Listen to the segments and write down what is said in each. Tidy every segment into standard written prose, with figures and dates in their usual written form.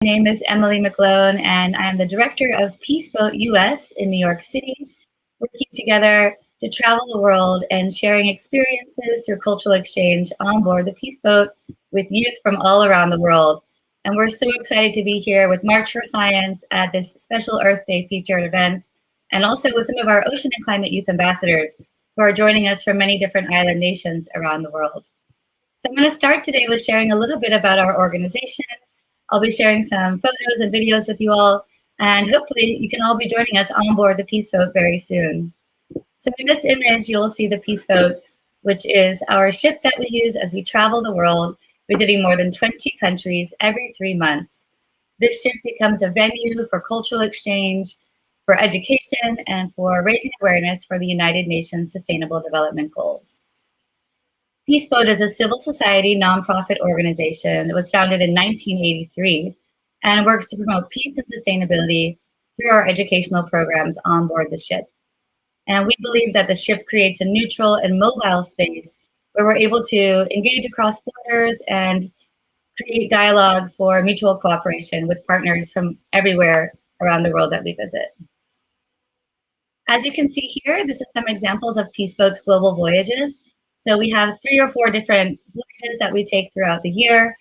My name is Emily McClone, and I'm the director of Peace Boat US in New York City, working together to travel the world and sharing experiences through cultural exchange on board the Peace Boat with youth from all around the world. And we're so excited to be here with March for Science at this special Earth Day featured event, and also with some of our ocean and climate youth ambassadors who are joining us from many different island nations around the world. So I'm going to start today with sharing a little bit about our organization. I'll be sharing some photos and videos with you all, and hopefully you can all be joining us on board the Peace Boat very soon. So in this image, you'll see the Peace Boat, which is our ship that we use as we travel the world, visiting more than 20 countries every 3 months. This ship becomes a venue for cultural exchange, for education, and for raising awareness for the United Nations Sustainable Development Goals. Peace Boat is a civil society nonprofit organization that was founded in 1983 and works to promote peace and sustainability through our educational programs on board the ship. And we believe that the ship creates a neutral and mobile space where we're able to engage across borders and create dialogue for mutual cooperation with partners from everywhere around the world that we visit. As you can see here, this is some examples of Peace Boat's global voyages. So we have 3 or 4 different voyages that we take throughout the year.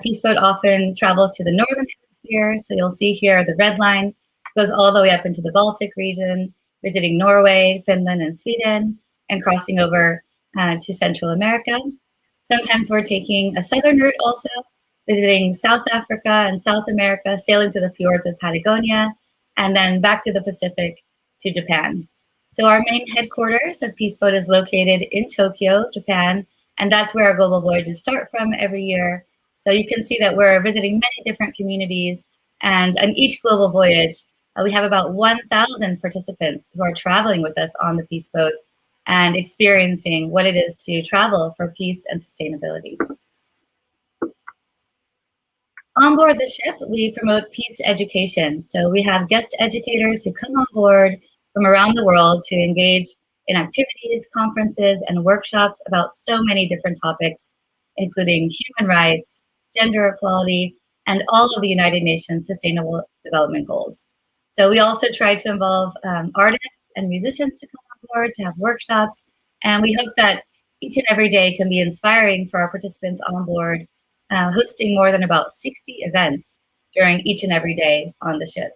Peace Boat often travels to the northern hemisphere. So you'll see here the red line goes all the way up into the Baltic region, visiting Norway, Finland, and Sweden, and crossing over to Central America. Sometimes we're taking a southern route also, visiting South Africa and South America, sailing through the fjords of Patagonia, and then back to the Pacific to Japan. So our main headquarters of Peace Boat is located in Tokyo, Japan, and that's where our global voyages start from every year. So you can see that we're visiting many different communities, and on each global voyage, we have about 1,000 participants who are traveling with us on the Peace Boat and experiencing what it is to travel for peace and sustainability. On board the ship, we promote peace education. So we have guest educators who come on board from around the world to engage in activities, conferences, and workshops about so many different topics, including human rights, gender equality, and all of the United Nations Sustainable Development Goals. So we also try to involve artists and musicians to come on board to have workshops, and we hope that each and every day can be inspiring for our participants on board, hosting more than about 60 events during each and every day on the ship.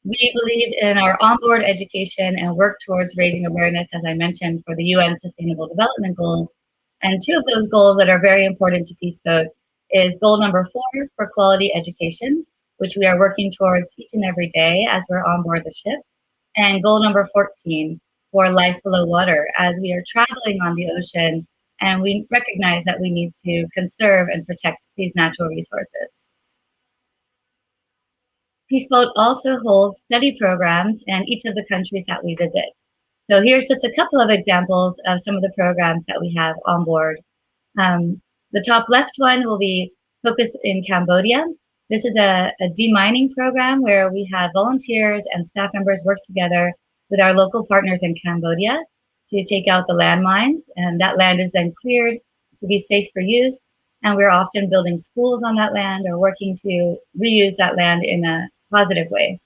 We believe in our onboard education and work towards raising awareness, as I mentioned, for the UN Sustainable Development Goals. And 2 of those goals that are very important to Peace Boat is goal number 4 for quality education, which we are working towards each and every day as we're on board the ship, and goal number 14 for life below water, as we are traveling on the ocean and we recognize that we need to conserve and protect these natural resources. Peace Boat also holds study programs in each of the countries that we visit. So here's just a couple of examples of some of the programs that we have on board. The top left one will be focused in Cambodia. This is a demining program where we have volunteers and staff members work together with our local partners in Cambodia to take out the landmines, and that land is then cleared to be safe for use. And we're often building schools on that land or working to reuse that land in a positive way.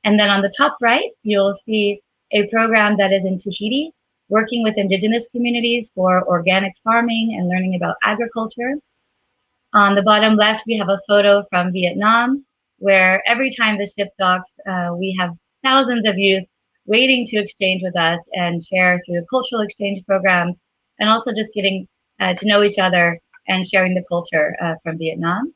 And then on the top right, you'll see a program that is in Tahiti, working with indigenous communities for organic farming and learning about agriculture. On the bottom left, we have a photo from Vietnam, where every time the ship docks, we have thousands of youth waiting to exchange with us and share through cultural exchange programs, and also just getting to know each other and sharing the culture from Vietnam.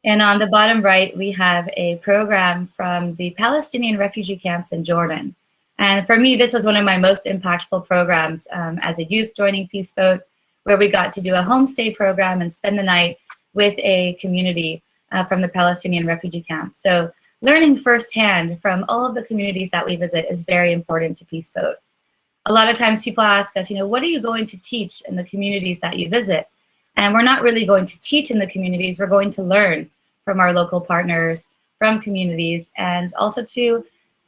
And on the bottom right, we have a program from the Palestinian refugee camps in Jordan. And for me, this was one of my most impactful programs as a youth joining Peace Boat, where we got to do a homestay program and spend the night with a community from the Palestinian refugee camps. So learning firsthand from all of the communities that we visit is very important to Peace Boat. A lot of times people ask us, what are you going to teach in the communities that you visit? And we're not really going to teach in the communities, we're going to learn from our local partners, from communities, and also to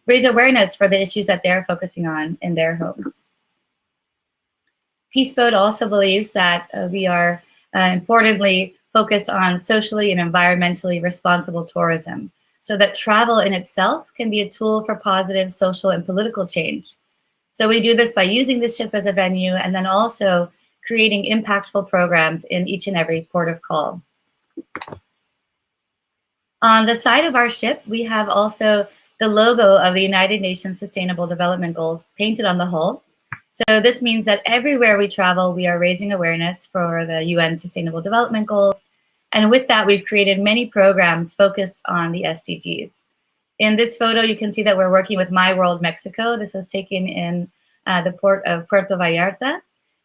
raise awareness for the issues that they're focusing on in their homes. Peace Boat also believes that we are importantly focused on socially and environmentally responsible tourism, so that travel in itself can be a tool for positive social and political change. So we do this by using the ship as a venue and then also creating impactful programs in each and every port of call. On the side of our ship, we have also the logo of the United Nations Sustainable Development Goals painted on the hull. So this means that everywhere we travel, we are raising awareness for the UN Sustainable Development Goals. And with that, we've created many programs focused on the SDGs. In this photo, you can see that we're working with My World Mexico. This was taken in the port of Puerto Vallarta.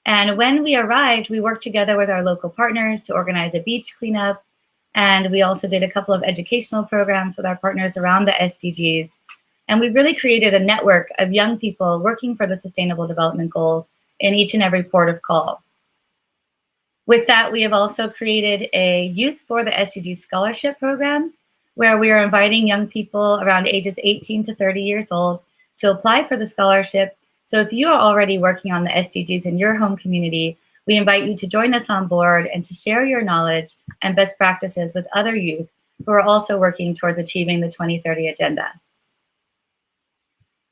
And when we arrived, we worked together with our local partners to organize a beach cleanup. And we also did a couple of educational programs with our partners around the SDGs. And we've really created a network of young people working for the Sustainable Development Goals in each and every port of call. With that, we have also created a Youth for the SDGs Scholarship Program, where we are inviting young people around ages 18 to 30 years old to apply for the scholarship. So if you are already working on the SDGs in your home community, we invite you to join us on board and to share your knowledge and best practices with other youth who are also working towards achieving the 2030 Agenda.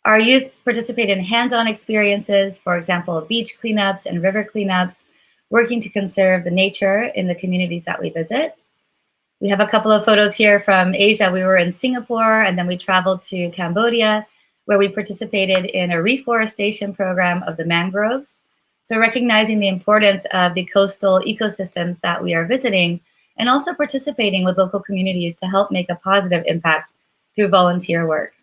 Our youth participate in hands-on experiences, for example, beach cleanups and river cleanups, working to conserve the nature in the communities that we visit. We have a couple of photos here from Asia. We were in Singapore, and then we traveled to Cambodia, where we participated in a reforestation program of the mangroves. So recognizing the importance of the coastal ecosystems that we are visiting, and also participating with local communities to help make a positive impact through volunteer work.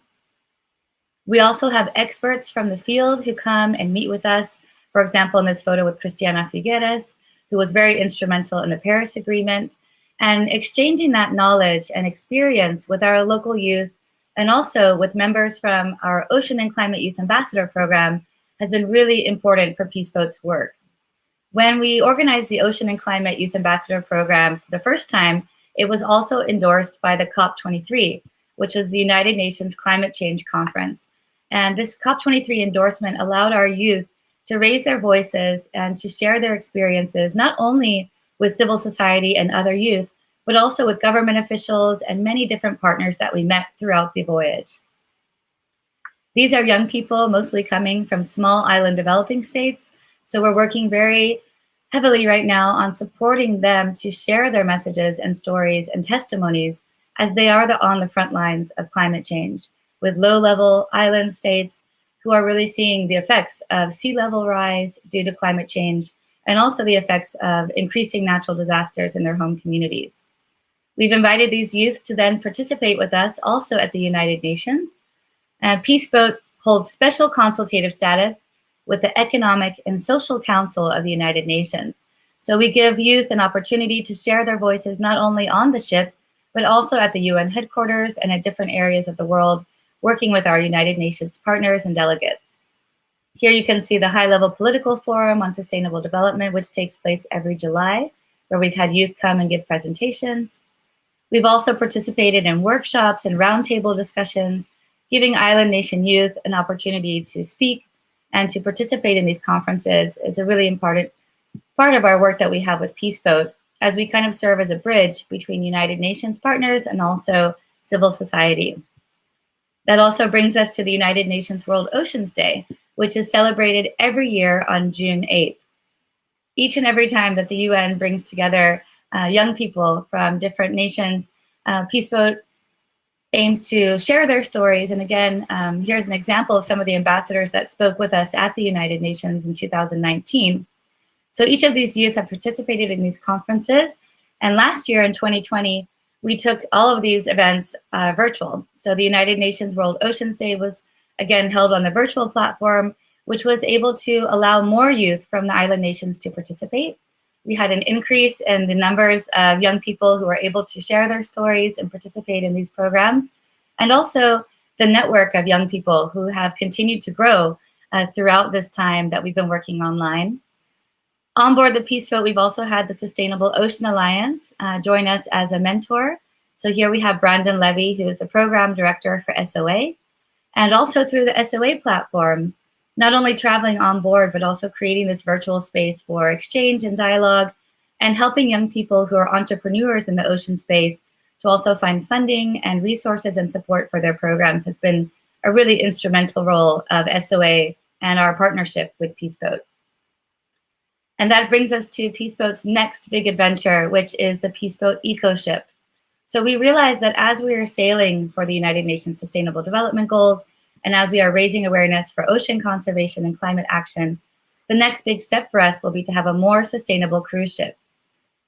We also have experts from the field who come and meet with us. For example, in this photo with Cristiana Figueres, who was very instrumental in the Paris Agreement, and exchanging that knowledge and experience with our local youth and also with members from our Ocean and Climate Youth Ambassador Program has been really important for Peaceboat's work. When we organized the Ocean and Climate Youth Ambassador Program for the first time, it was also endorsed by the COP23, which was the United Nations Climate Change Conference. And this COP23 endorsement allowed our youth to raise their voices and to share their experiences, not only with civil society and other youth, but also with government officials and many different partners that we met throughout the voyage. These are young people mostly coming from small island developing states. So we're working very heavily right now on supporting them to share their messages and stories and testimonies as they are on the front lines of climate change, with low-level island states who are really seeing the effects of sea level rise due to climate change, and also the effects of increasing natural disasters in their home communities. We've invited these youth to then participate with us also at the United Nations. Peaceboat holds special consultative status with the Economic and Social Council of the United Nations. So we give youth an opportunity to share their voices not only on the ship, but also at the UN headquarters and at different areas of the world, working with our United Nations partners and delegates. Here you can see the high-level political forum on sustainable development, which takes place every July, where we've had youth come and give presentations. We've also participated in workshops and roundtable discussions, giving island nation youth an opportunity to speak and to participate in these conferences is a really important part of our work that we have with Peaceboat, as we kind of serve as a bridge between United Nations partners and also civil society. That also brings us to the United Nations World Oceans Day, which is celebrated every year on June 8th. Each and every time that the UN brings together young people from different nations, Peaceboat aims to share their stories. And again, here's an example of some of the ambassadors that spoke with us at the United Nations in 2019. So each of these youth have participated in these conferences. And last year in 2020, we took all of these events virtual. So the United Nations World Oceans Day was again held on the virtual platform, which was able to allow more youth from the island nations to participate. We had an increase in the numbers of young people who were able to share their stories and participate in these programs, and also the network of young people who have continued to grow throughout this time that we've been working online. On board the Peaceboat, we've also had the Sustainable Ocean Alliance join us as a mentor. So here we have Brandon Levy, who is the program director for SOA, and also through the SOA platform, not only traveling on board, but also creating this virtual space for exchange and dialogue and helping young people who are entrepreneurs in the ocean space to also find funding and resources and support for their programs has been a really instrumental role of SOA and our partnership with Peaceboat. And that brings us to Peaceboat's next big adventure, which is the Peaceboat Ecoship. So we realized that as we are sailing for the United Nations Sustainable Development Goals, and as we are raising awareness for ocean conservation and climate action, the next big step for us will be to have a more sustainable cruise ship.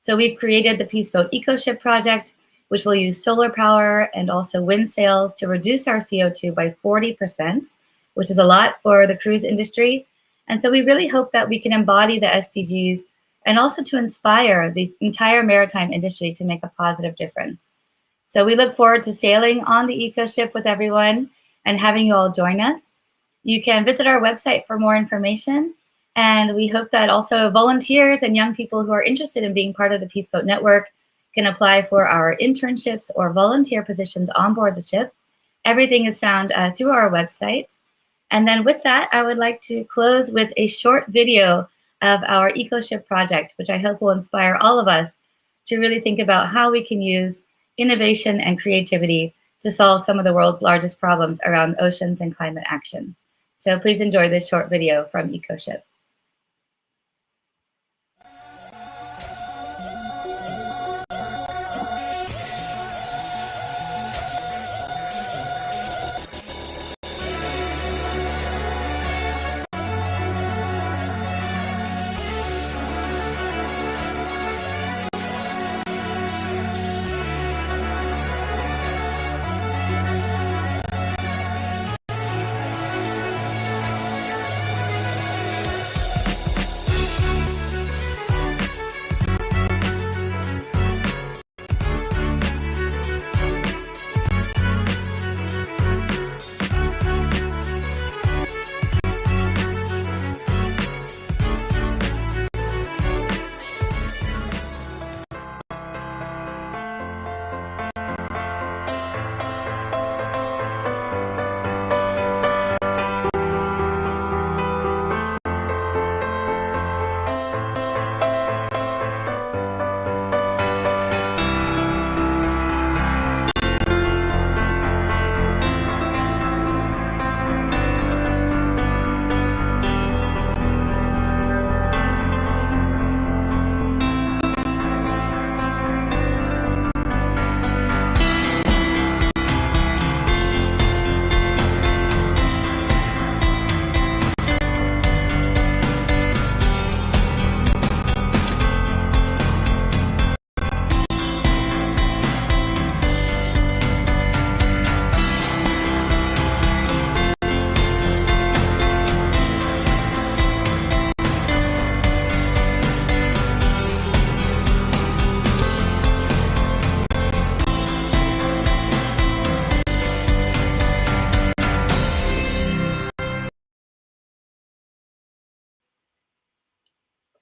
So we've created the Peaceboat Ecoship project, which will use solar power and also wind sails to reduce our CO2 by 40%, which is a lot for the cruise industry. And so we really hope that we can embody the SDGs and also to inspire the entire maritime industry to make a positive difference. So we look forward to sailing on the Ecoship with everyone and having you all join us. You can visit our website for more information. And we hope that also volunteers and young people who are interested in being part of the Peaceboat Network can apply for our internships or volunteer positions on board the ship. Everything is found through our website. And then with that, I would like to close with a short video of our Ecoship project, which I hope will inspire all of us to really think about how we can use innovation and creativity to solve some of the world's largest problems around oceans and climate action. So please enjoy this short video from Ecoship.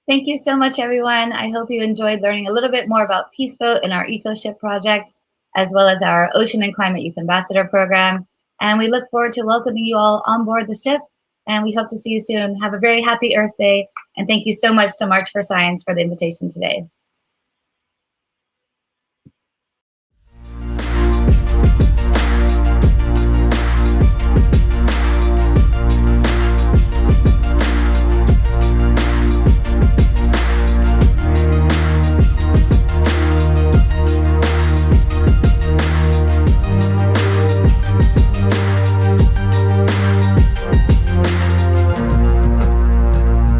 Thank you so much, everyone. I hope you enjoyed learning a little bit more about Peaceboat and our Ecoship project, as well as our Ocean and Climate Youth Ambassador program. And we look forward to welcoming you all on board the ship. And we hope to see you soon. Have a very happy Earth Day. And thank you so much to March for Science for the invitation today.